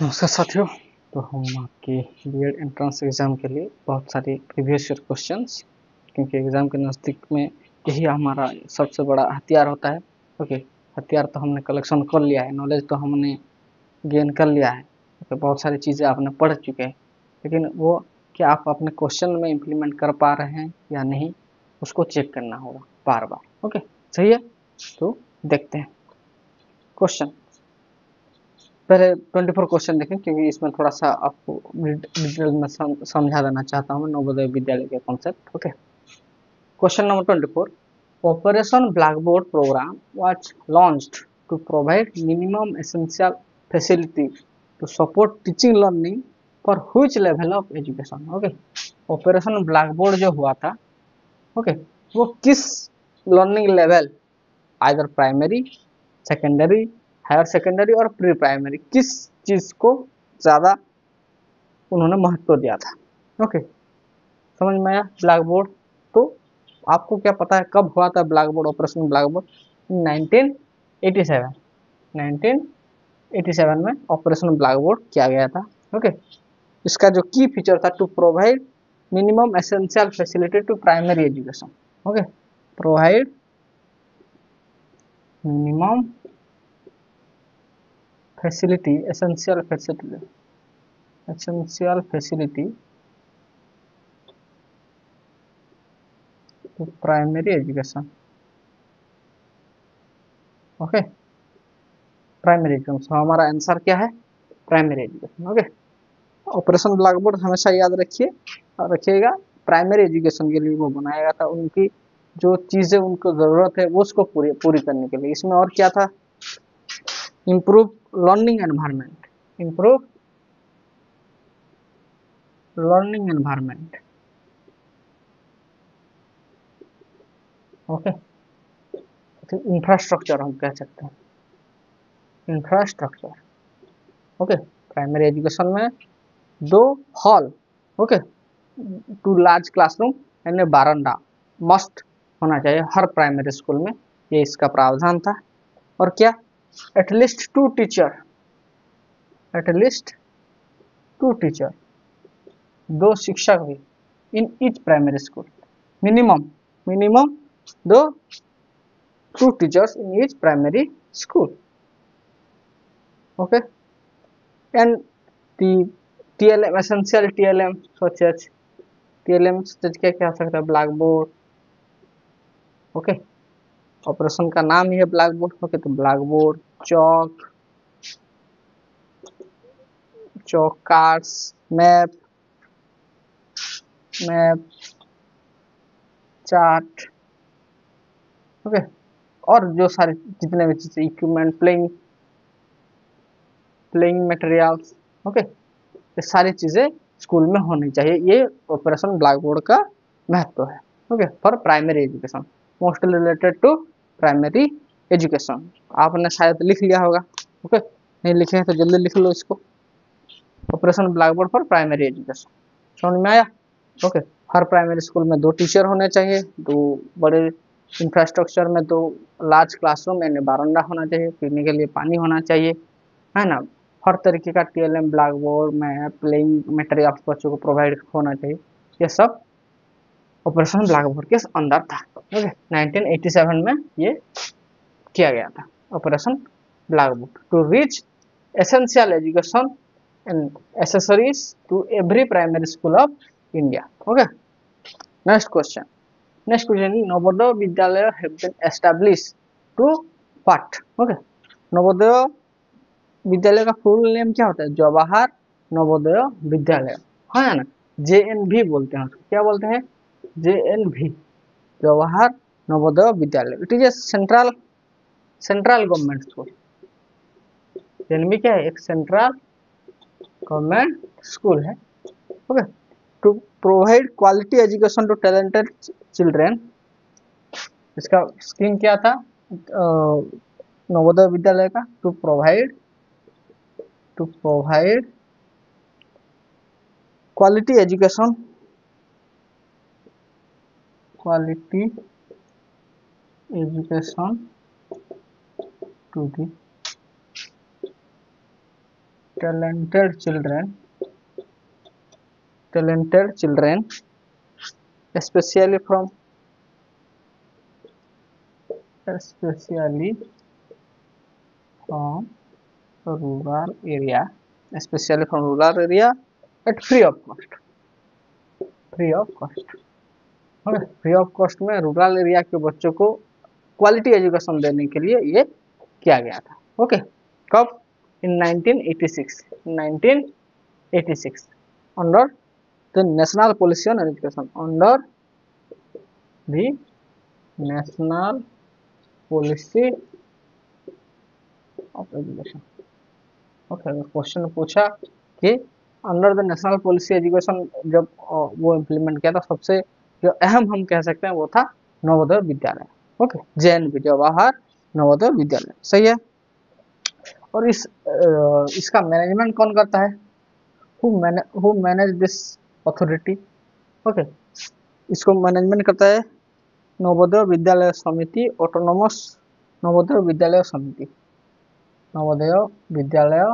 नमस्कार साथियों। तो हम आपके बीएड एंट्रेंस एग्ज़ाम के लिए बहुत सारे प्रीवियस ईयर क्वेश्चंस, क्योंकि एग्ज़ाम के नज़दीक में यही हमारा सबसे बड़ा हथियार होता है। ओके, हथियार तो हमने कलेक्शन कर लिया है, नॉलेज तो हमने गेन कर लिया है। ओके, बहुत सारी चीज़ें आपने पढ़ चुके हैं, लेकिन वो क्या आप अपने क्वेश्चन में इम्प्लीमेंट कर पा रहे हैं या नहीं, उसको चेक करना होगा बार बार। ओके, सही है। तो देखते हैं क्वेश्चन। पहले 24 क्वेश्चन देखें, क्योंकि इसमें थोड़ा सा आपको डिटेल में समझा देना चाहता हूँ नवोदय विद्यालय के concept. Okay, question number 24। Operation blackboard programme was launched to provide minimum essential facility to support teaching learning for which level of education। Okay, operation blackboard जो हुआ था, ओके, वो किस learning level, either primary, secondary, higher secondary और pre primary, किस चीज को ज्यादा उन्होंने महत्व दिया था। ओके, समझ में आया ब्लैक बोर्ड। तो आपको क्या पता है कब हुआ था black board, operation black board? 1987। 1987 में ऑपरेशन ब्लैक बोर्ड किया गया था। ओके, इसका जो की फीचर था, to provide minimum essential facility to primary education. Okay, provide minimum facility, essential facility, essential facility to primary education. Okay, primary education, हमारा answer क्या है? Primary education. Okay, operation black board हमेशा याद रखिए और रखिएगा, प्राइमरी एजुकेशन के लिए वो बनाया गया था। उनकी जो चीजें उनको जरूरत है वो उसको पूरी पूरी करने के लिए। इसमें और क्या था? Improve learning environment, improve learning environment. Okay, तो इंफ्रास्ट्रक्चर हम कह सकते हैं, इंफ्रास्ट्रक्चर। ओके, प्राइमरी एजुकेशन में 2 hall, okay, 2 large classroom and veranda must होना चाहिए हर प्राइमरी स्कूल में, ये इसका प्रावधान था। और क्या? एटलीस्ट 2 टीचर, एटलीस्ट 2 टीचर, 2 शिक्षक भी in each primary school. Minimum, minimum 2 teachers in each primary school. Okay, and the TLM, essential TLM such as TLM क्या क्या हो सकता है? Blackboard. ओके, ऑपरेशन का नाम ही है ब्लैक बोर्ड। ओके, तो blackboard, chalk, chalk cards, map, map, chart. Okay, और जो सारे जितने भी चीजें, equipment, playing playing materials. Okay, ये सारी चीजें स्कूल में होनी चाहिए। ये ऑपरेशन ब्लैक बोर्ड का महत्व है। Okay, for primary education, mostly related to primary education. आपने शायद लिख लिया होगा। ओके, नहीं लिखे हैं तो जल्दी लिख लो इसको, operation black board for primary education. समझ में आया? ओके, हर प्राइमरी स्कूल में 2 टीचर होने चाहिए, 2 बड़े इंफ्रास्ट्रक्चर में 2 लार्ज क्लासरूम एंड बारंडा होना चाहिए, पीने के लिए पानी होना चाहिए, है ना? हर तरीके का TLM, black board, map, playing material बच्चों को प्रोवाइड होना चाहिए। ये सब ऑपरेशन ब्लैक बोर्ड के अंदर था। ओके, 1987 में ये किया गया था, operation black board, to reach essential education and accessories to every primary school of India. Okay. Next question. Next question. Navodaya Vidyalaya have been established to what? Okay. Navodaya Vidyalaya का full name क्या होता है? जवाहर नवोदय विद्यालय, है ना? JNV बोलते हैं उसको, क्या बोलते हैं? JNV, Jawahar Navodaya Vidyalaya. It is a central government school. JNV क्या है? एक सेंट्रल गवर्नमेंट स्कूल है। Okay, to provide quality education to talented children. इसका स्कीम क्या था नवोदय विद्यालय का? To provide quality education, quality education to the talented children especially from rural area, especially from rural area at free of cost, free of cost. Okay, free of cost में rural area के बच्चों को quality education देने के लिए ये किया गया था। ओके, कब? इन 1986, 1986 under the national policy on education, under the national policy of education. Okay, question पूछा कि under the national policy education जब वो इम्प्लीमेंट किया था, सबसे जो अहम हम कह सकते हैं वो था नवोदय विद्यालय। ओके, JNV जवाहर नवोदय विद्यालय, सही है। और इसका मैनेजमेंट कौन करता है? Who manage this authority? Okay, इसको मैनेजमेंट करता है नवोदय विद्यालय समिति, ऑटोनोमस नवोदय विद्यालय समिति, नवोदय विद्यालय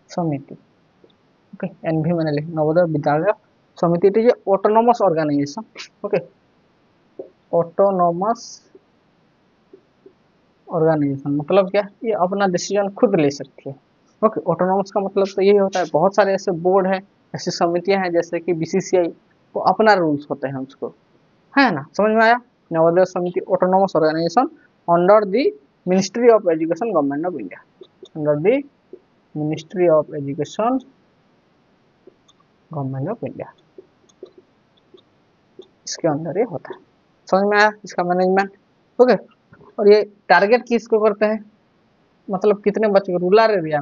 समिति। ओके, NV मैंने लिखा, Navodaya Vidyalaya Samiti. It is autonomous organization. Okay, autonomous organization मतलब क्या? ये अपना डिसीजन खुद ले सकती है। ओके, ऑटोनोमस का मतलब तो यही होता है, बहुत सारे ऐसे बोर्ड हैं, ऐसी समितियां हैं जैसे कि BCCI, वो अपना रूल्स होते हैं उसको, है ना? समझ में आया? Navodaya Samiti autonomous organization under the ministry of education government of India, under the ministry of education government of India, इसके अंदर ये होता है। समझ में आया इसका मैनेजमेंट? ओके, और ये टारगेट किसको करते हैं? मतलब कितने बच्चे रूरल एरिया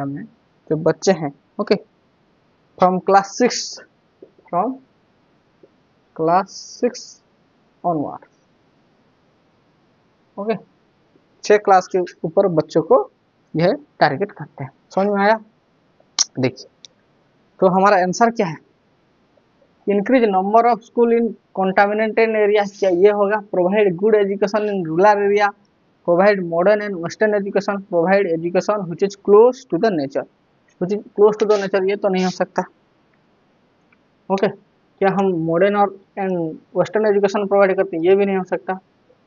में जो बच्चे हैं, okay, from class 6 onward, okay, 6 class के ऊपर बच्चों को यह टारगेट करते हैं। समझ में आया? देखिए, तो हमारा आंसर क्या है? Increase number of school in contaminated area, क्या ये होगा? Provide good education in rural area, provide modern and western education, provide education which is close to the nature, which is close to the nature, ये तो नहीं हो सकता। Okay, क्या हम मॉडर्न और एंड वेस्टर्न एजुकेशन प्रोवाइड करते हैं? ये भी नहीं हो सकता।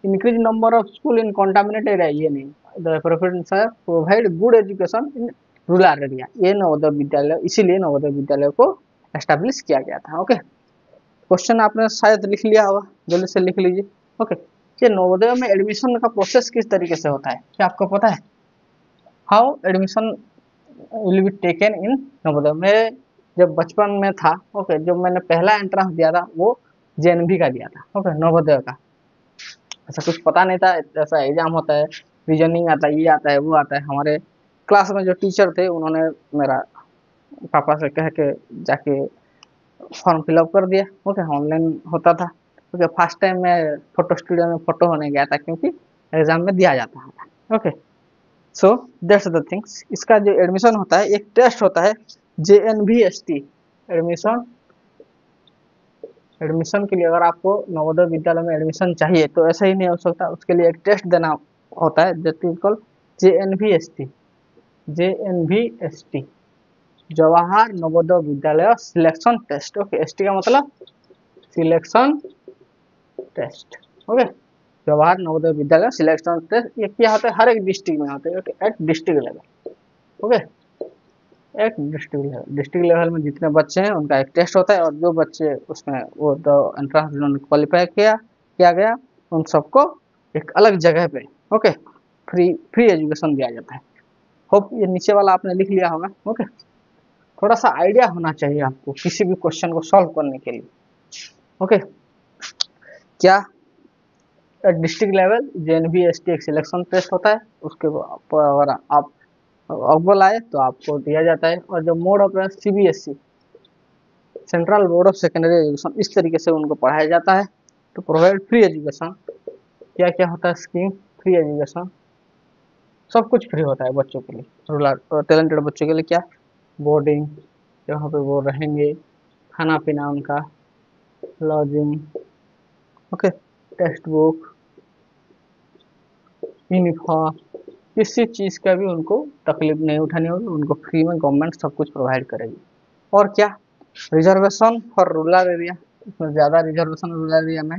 Increase number of school in contaminated area, ये नहीं। द प्रेफरेंस है provide good education in rural area, ये नवोदय विद्यालय, इसीलिए नवोदय विद्यालय को एस्टैब्लिश किया गया था। ओके, क्वेश्चन आपने शायद लिख लिया होगा, जल्दी से लिख लीजिए। ओके, ये नवोदय में एडमिशन का प्रोसेस किस तरीके से होता है, क्या आपको पता है? How admission will be taken in Navodaya में? जब बचपन में था, ओके, जब मैंने पहला एंट्रेंस दिया था वो JNV का दिया था, ओके, नवोदय का। ऐसा कुछ पता नहीं था, ऐसा एग्जाम होता है, रीजनिंग आता है, ये आता है, वो आता है। हमारे क्लास में जो टीचर थे उन्होंने मेरा पापा से कह के जाके फॉर्म फिलअप कर दिया। ओके, ऑनलाइन होता था। ओके, फर्स्ट टाइम मैं फोटो स्टूडियो में फोटो होने गया था, क्योंकि एग्जाम में दिया जाता था। Okay, so that's the things. इसका जो एडमिशन होता है, एक टेस्ट होता है JNVST एडमिशन। एडमिशन के लिए अगर आपको नवोदय विद्यालय में एडमिशन चाहिए तो ऐसा ही नहीं हो सकता, उसके लिए एक टेस्ट देना होता है, that is called JNVST, Jawahar Navodaya Vidyalaya selection test. Okay, ST का मतलब selection test. Okay, Jawahar Navodaya Vidyalaya selection test, ये क्या होता है? हर एक डिस्ट्रिक्ट में होता है, एट डिस्ट्रिक्ट लेवल। ओके, एक डिस्ट्रिक्ट लेवल में जितने बच्चे हैं उनका एक टेस्ट होता है, और जो बच्चे उसमें वो एंट्रेंस जिन्होंने क्वालिफाई किया गया, उन सबको एक अलग जगह पे, ओके, फ्री एजुकेशन दिया जाता है। होप ये नीचे वाला आपने लिख लिया होगा। ओके, थोड़ा सा आइडिया होना चाहिए आपको किसी भी क्वेश्चन को सॉल्व करने के लिए। ओके, क्या डिस्ट्रिक्ट लेवल JNVST एक सिलेक्शन टेस्ट होता है, उसके अगर आप अव्वल आए तो आपको दिया जाता है। और जो mode of CBSE, central board of secondary education, इस तरीके से उनको पढ़ाया जाता है। तो प्रोवाइड फ्री एजुकेशन, क्या क्या होता है स्कीम? फ्री एजुकेशन, सब कुछ फ्री होता है बच्चों के लिए, रूरल टैलेंटेड बच्चों के लिए। क्या? बोर्डिंग, जहाँ पे वो रहेंगे, खाना पीना उनका, lodging, okay, text book, uniform, किसी चीज़ का भी उनको तकलीफ नहीं उठानी होगी, उनको फ्री में गवर्नमेंट सब कुछ प्रोवाइड करेगी। और क्या, रिजर्वेशन फॉर रूरल एरिया, इसमें ज़्यादा रिजर्वेशन रूरल एरिया में,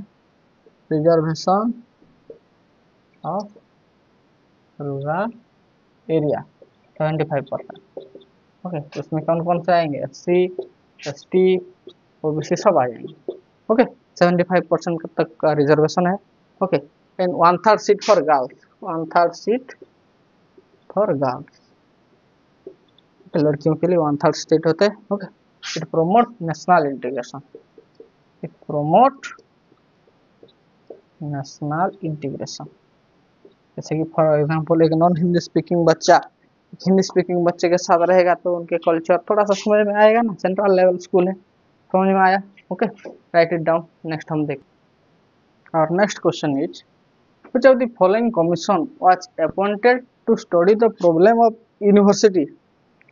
reservation of rural area 75%। Okay, तो इसमें कौन कौन से आएंगे, SC ST OBC सब आ जाएंगे। ओके, 75% तक का रिजर्वेशन है। Okay, and 1/3 seat for girls, 1/3 seat for girls, लड़कियों के लिए 1/3 सीट होते हैं। Okay, it promote national integration, it promote national integration. जैसे कि फॉर एग्जांपल एक नॉन हिंदी स्पीकिंग बच्चा हिंदी स्पीकिंग बच्चे के साथ रहेगा तो उनके कल्चर थोड़ा सा समझ में आएगा ना, सेंट्रल लेवल स्कूल है, समझ में आया। Okay, right it down. Next हम देख, और next question is, which of the following commission was appointed to study the problem of university,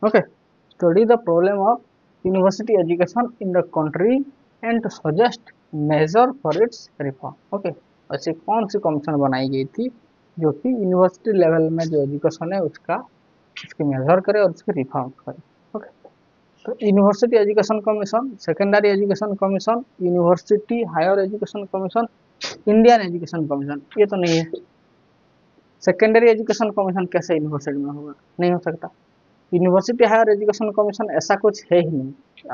okay, study the problem of university education in the country and to suggest measure for its reform। okay, ऐसी कौन C commission बनाई गई थी जो कि university level में जो education है उसकी मेजर करे और उसके रिफॉर्म करे। ओके, तो university education commission, secondary education commission, university higher education commission, Indian education commission, ये तो नहीं है। सेकेंडरी एजुकेशन कमीशन कैसे यूनिवर्सिटी में होगा, नहीं हो सकता। यूनिवर्सिटी हायर एजुकेशन कमीशन ऐसा कुछ है ही नहीं,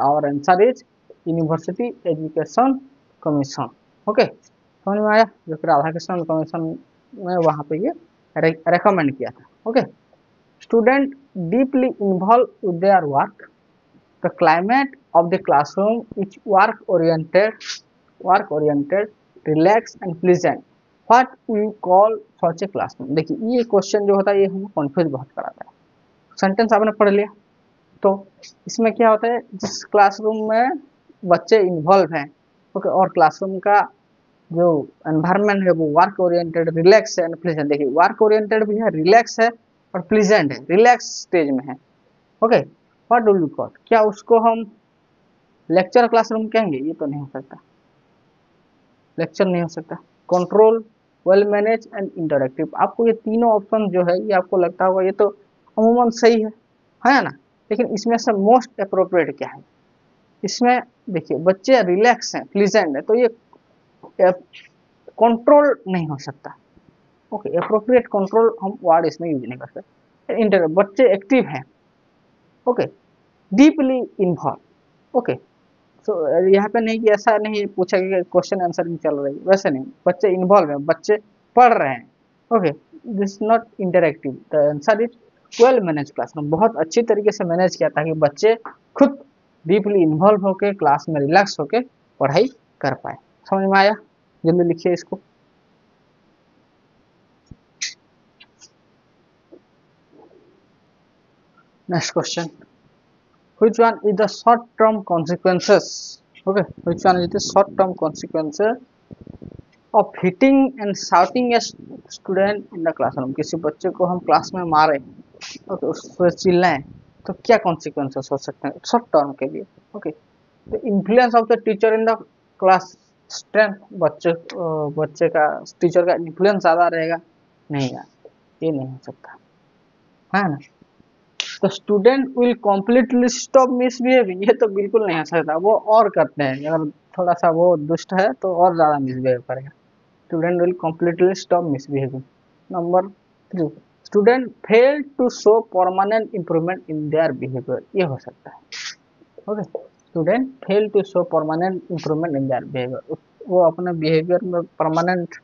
और answer is university education commission. Okay, समझ में आया, जो कि राधा कृष्णन कमीशन में वहाँ पे ये रेकमेंड किया था। Okay, student deeply involve with their work, the climate of the classroom is work oriented relax and pleasant, what we call such a classroom. देखिए, ये क्वेश्चन जो होता है ये हमें कंफ्यूज बहुत कराता है। सेंटेंस आपने पढ़ लिया तो इसमें क्या होता है, जिस क्लासरूम में बच्चे इन्वॉल्व हैं, ओके, और क्लासरूम का जो एनवायरनमेंट है वो वर्क ओरिएंटेड, रिलैक्स है एंड प्लीजेंट। देखिए, वर्क ओरिएंटेड भी है, रिलैक्स है और प्लीजेंट है, रिलैक्स स्टेज में है। Okay, what do you call, क्या उसको हम लेक्चर क्लासरूम कहेंगे, ये तो नहीं हो सकता, लेक्चर नहीं हो सकता। Control, well manage and interactive, आपको ये तीनों ऑप्शन जो है ये आपको लगता होगा ये तो अमूमन सही है ना, लेकिन इसमें से मोस्ट अप्रोप्रिएट क्या है, इसमें देखिए बच्चे रिलैक्स हैं, प्लीजेंट है, तो ये कंट्रोल नहीं हो सकता। ओके, अप्रोप्रिएट कंट्रोल हम वर्ड इसमें यूज नहीं कर सकते। इंटर, बच्चे एक्टिव हैं, ओके, डीपली इन्वॉल्व। ओके, तो यहाँ पे नहीं कि ऐसा नहीं पूछा कि क्वेश्चन आंसर नहीं चल रही, वैसे नहीं, बच्चे इन्वॉल्व हैं, बच्चे पढ़ रहे हैं। Okay, this not interactive, the answer is well manage classroom, बहुत अच्छी तरीके से मैनेज किया ताकि बच्चे खुद डीपली इन्वॉल्व होके क्लास में रिलैक्स होके पढ़ाई कर पाए। समझ में आया, जल्दी लिखिए इसको। Next question, which one is the short term consequences, okay, which one is the short term consequences of hitting and shouting a student in the classroom। किसी बच्चे को हम क्लास में मारे, ओके, उससे चिल्लाएं तो क्या कॉन्सिक्वेंसेस हो सकते हैं शॉर्ट टर्म के लिए। Okay, the influence of the teacher in the class strength, बच्चे का टीचर का इन्फ्लुएंस ज़्यादा रहेगा, नहीं यार, ये नहीं हो सकता है ना। तो student will completely stop misbehaving, ये तो बिल्कुल नहीं हो सकता, वो और करते हैं, अगर थोड़ा सा वो दुष्ट है तो और ज़्यादा मिसबिहेव करेगा। Student will completely stop misbehaving. Number 3, student fail to show permanent improvement in their behaviour, ये हो सकता है। Okay, student fail to show permanent improvement in their behaviour, वो अपने बिहेवियर में परमानेंट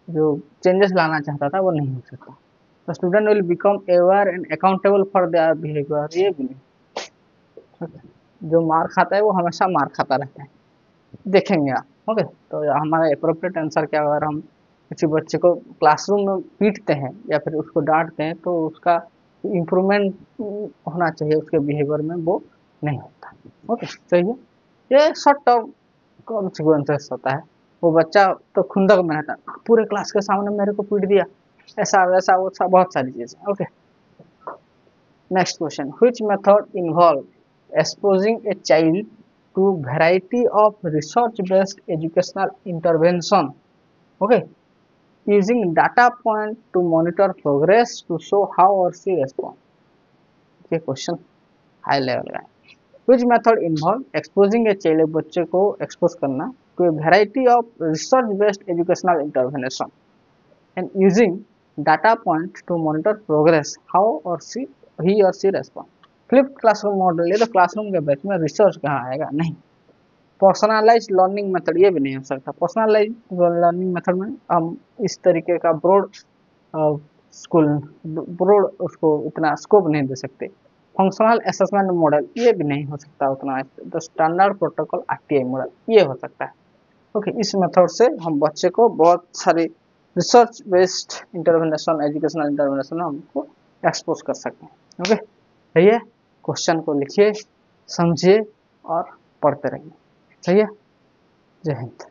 जो चेंजेस लाना चाहता था वो नहीं हो सकता। The student will become aware and accountable for their behavior, ये भी नहीं। okay. जो मार खाता है वो हमेशा मार खाता रहता है, देखेंगे आप। ओके, तो हमारा अप्रोप्रिएट आंसर क्या, अगर हम किसी बच्चे को क्लासरूम में पीटते हैं या फिर उसको डांटते हैं तो उसका इम्प्रूवमेंट होना चाहिए उसके बिहेवियर में, वो नहीं होता। ओके, सही है, ये शॉर्ट टर्म कॉन्सिक्वेंसेस होता है। वो बच्चा तो खुंदक में रहता, पूरे क्लास के सामने मेरे को पीट दिया, ऐसा वैसा वो बहुत सारी चीजें। Okay, next question, which method involve exposing a child to variety of research based educational intervention. Okay, using data point to monitor progress to show how or she respond. ये क्वेश्चन हाई लेवल का है. Which method involve exposing a child, एक बच्चे को expose करना to a variety of research based educational intervention and using data point to monitor progress how or he or she respond. Flipped classroom model, ये तो classroom के base में, research कहाँ आएगा, नहीं. पर्सनलाइज लर्निंग मेथड, ये भी नहीं हो सकता. पर्सनलाइज लर्निंग मेथड में हम इस तरीके का ब्रॉड उसको इतना स्कोप नहीं दे सकते. फंक्शनल असेसमेंट मॉडल, ये भी नहीं हो सकता उतना. The standard protocol RTI model, ये हो सकता है. ओके, इस मेथड से हम बच्चे को बहुत सारी research based intervention, educational intervention हमको एक्सपोज कर सकते हैं. ओके, सही है. क्वेश्चन को लिखिए, समझिए और पढ़ते रहिए. सही है. जय हिंद.